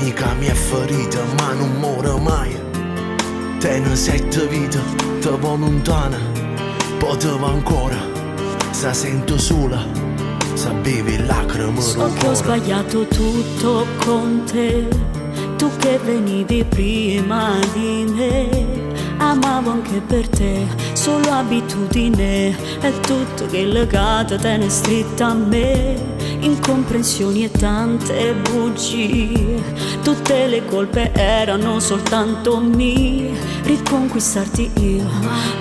Amica mia ferita ma non muore mai. Tene 7 vite, te va lontana, poi te va ancora. Se sento sola, se bevi lacrime so che ho sbagliato tutto con te, tu che venivi prima di me. Amavo anche per te, solo abitudine, è tutto che il legato tiene stretta a me. Incomprensioni e tante bugie, tutte le colpe erano soltanto mie. Riconquistarti io,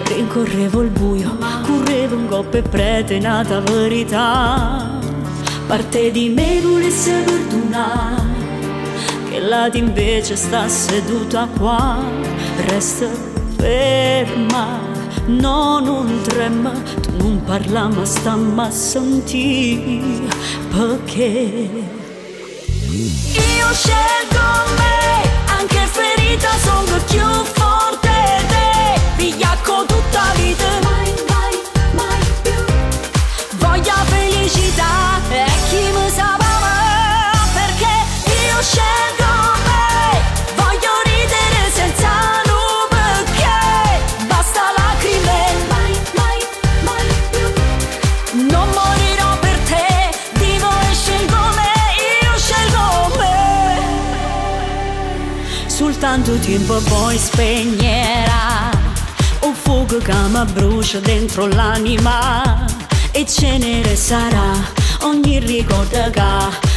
rincorrevo il buio, correvo un coppe pretenata verità. Parte di me volesse perdonare, che là invece sta seduta qua. Resta ferma, no, non trema, tu non parla ma stamma a sentire, perché io scelgo me, anche ferita sono più forte di te, vigliacco tutta vita, mai, mai, mai più. Voglio felicità e chi mi sa amare, perché io scelgo me, voglio ridere senza tanto tempo poi spegnerà un fuoco che mi brucia dentro l'anima, e cenere sarà ogni ricordo che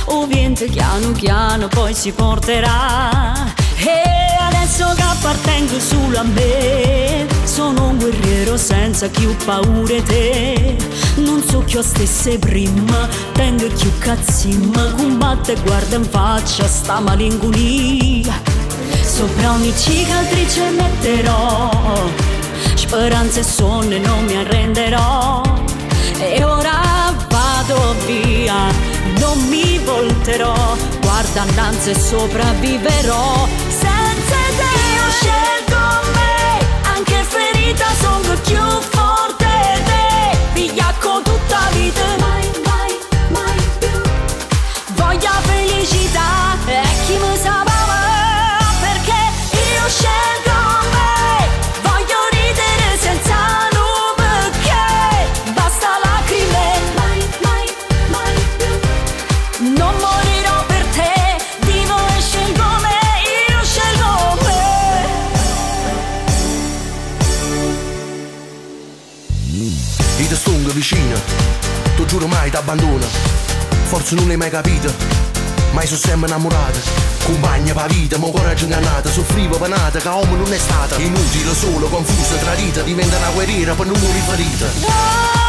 o vento piano piano poi si porterà. E adesso che appartengo solo a me, sono un guerriero senza più paura di te. Non so che ho stesse prima, tengo più cazzimma, combatte e guarda in faccia sta malinconia. Sopra ogni cicatrice metterò speranze e sonno e non mi arrenderò. E ora vado via, non mi volterò, guarda innanzi e sopravviverò. Senza te io scelgo me, anche ferita sono più forte di te, vigliacco tutta vita, mai, mai, mai più. Voglio felicità e chi mi sa scelgo me, voglio ridere senza nome, che basta lacrime, mai, mai, mai più. Non morirò per te, vivo e scelgo me, io scelgo me. Io stungo vicino, tu giuro mai t'abbandono, forse non l'hai mai capito, mai sono sempre innamorato. Compagna pa' vita, mo' coraggio ingannata, soffrivo panata, che uomo non è stata. Inutile, solo, confusa, tradita, diventa una guerriera per non morire ferita.